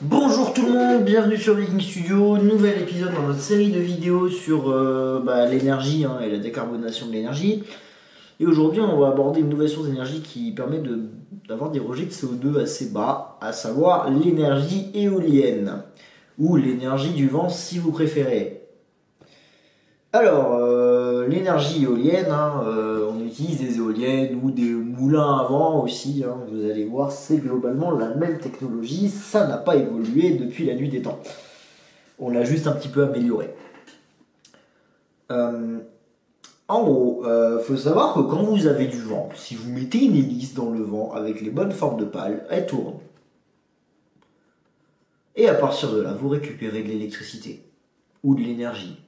Bonjour tout le monde, bienvenue sur Viking Studio, nouvel épisode dans notre série de vidéos sur l'énergie et la décarbonation de l'énergie. Et aujourd'hui on va aborder une nouvelle source d'énergie qui permet d'avoir des rejets de CO2 assez bas, à savoir l'énergie éolienne, ou l'énergie du vent si vous préférez. Alors, l'énergie éolienne, on utilise des éoliennes ou des moulins à vent aussi, vous allez voir, c'est globalement la même technologie, ça n'a pas évolué depuis la nuit des temps. On l'a juste un petit peu amélioré. En gros, faut savoir que quand vous avez du vent, si vous mettez une hélice dans le vent avec les bonnes formes de pales, elle tourne. Et à partir de là, vous récupérez de l'électricité ou de l'énergie.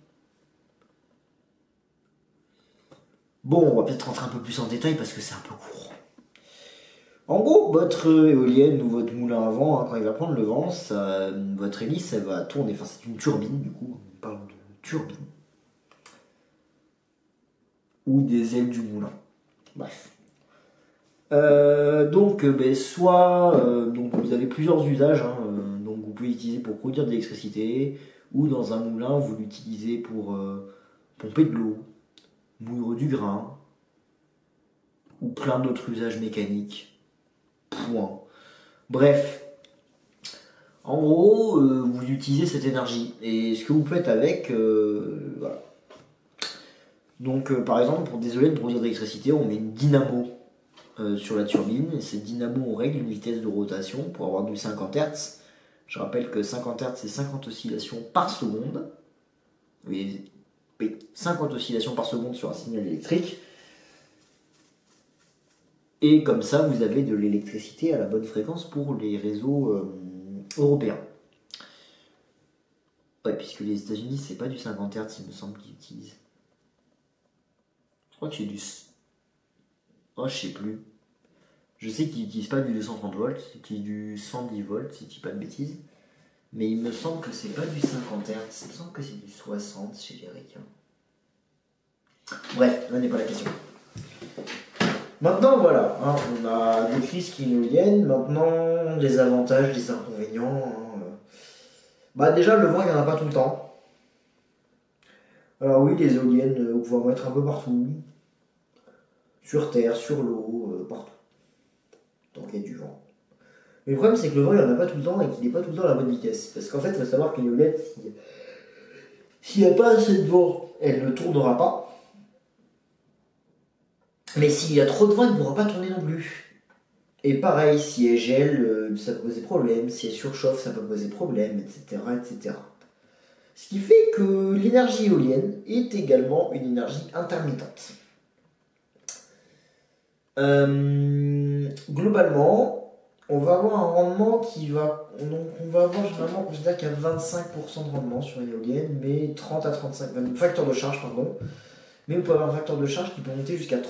Bon, on va peut-être rentrer un peu plus en détail parce que c'est un peu court. En gros, votre éolienne ou votre moulin à vent, quand il va prendre le vent, votre hélice, elle va tourner. Enfin, c'est une turbine, du coup, on parle de turbine. Ou des ailes du moulin. Bref. Donc vous avez plusieurs usages. Donc, vous pouvez l'utiliser pour produire de l'électricité, ou dans un moulin, vous l'utilisez pour pomper de l'eau, moudre du grain, ou plein d'autres usages mécaniques. Point. Bref. En gros, vous utilisez cette énergie. Et ce que vous faites avec, voilà. Donc, par exemple, pour des éoliennes pour produire de l'électricité, on met une dynamo sur la turbine. Et cette dynamo, on règle une vitesse de rotation pour avoir du 50 Hz. Je rappelle que 50 Hz, c'est 50 oscillations par seconde. Oui, 50 oscillations par seconde sur un signal électrique. Et comme ça, vous avez de l'électricité à la bonne fréquence pour les réseaux européens. Ouais, puisque les États-Unis, c'est pas du 50 Hz, il me semble qu'ils utilisent. Je crois que c'est du. Oh, je sais plus. Je sais qu'ils n'utilisent pas du 230 volts, ils utilisent du 110 volts, si je dis pas de bêtises. Mais il me semble que c'est pas du 50 Hz, il me semble que c'est du 60 chez les Ricains. Bref, là n'est pas la question. Maintenant, voilà, on a décrit ce qui nous viennent. Maintenant, les avantages, les inconvénients. Déjà, le vent, il n'y en a pas tout le temps. Alors oui, les éoliennes, vous pouvez en mettre un peu partout. Sur terre, sur l'eau, partout. Tant qu'il y a du vent. Mais le problème, c'est que le vent, il n'y en a pas tout le temps et qu'il n'est pas tout le temps à la bonne vitesse. Parce qu'en fait, il faut savoir qu'une éolienne, s'il n'y a pas assez de vent, elle ne tournera pas. Mais s'il y a trop de vent, elle ne pourra pas tourner non plus. Et pareil, si elle gèle, ça peut poser problème. Si elle surchauffe, ça peut poser problème, etc., etc. Ce qui fait que l'énergie éolienne est également une énergie intermittente. Globalement, on va avoir un rendement qui va... Donc on va avoir généralement, on considère qu'il y a 25% de rendement sur une éolienne, mais 30 à 35... facteur de charge, pardon. Mais vous pouvez avoir un facteur de charge qui peut monter jusqu'à 30-35%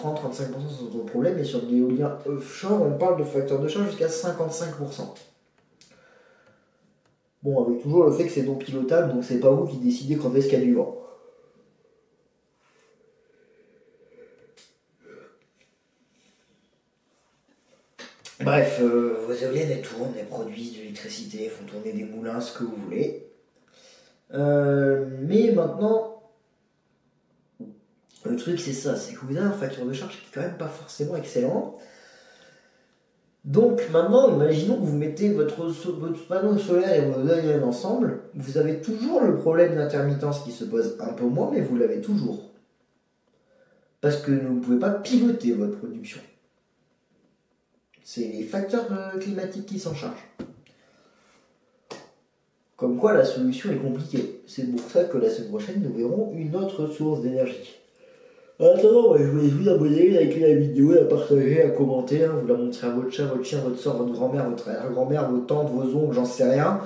sans autre problème. Et sur l'éolien offshore, on parle de facteur de charge jusqu'à 55%. Bon, avec toujours le fait que c'est non pilotable, donc c'est pas vous qui décidez quand est-ce qu'il y a du vent. Bref, vos éoliennes, elles tournent, elles produisent de l'électricité, elles font tourner des moulins, ce que vous voulez. Mais maintenant, le truc c'est ça, c'est que vous avez un facteur de charge qui est quand même pas forcément excellent. Donc maintenant, imaginons que vous mettez votre panneau solaire et vos éoliennes ensemble, vous avez toujours le problème d'intermittence qui se pose un peu moins, mais vous l'avez toujours. Parce que vous ne pouvez pas piloter votre production. C'est les facteurs climatiques qui s'en chargent. Comme quoi la solution est compliquée. C'est pour ça que la semaine prochaine, nous verrons une autre source d'énergie. En attendant, je voulais vous abonner, liker la vidéo, la partager, la commenter, vous la montrer à votre chat, votre chien, votre soeur, votre grand-mère, votre arrière-grand-mère, vos tantes, vos oncles, j'en sais rien.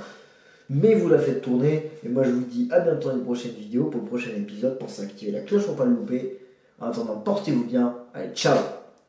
Mais vous la faites tourner. Et moi je vous dis à bientôt dans une prochaine vidéo pour le prochain épisode. Pensez à activer la cloche pour ne pas le louper. En attendant, portez-vous bien. Allez, ciao!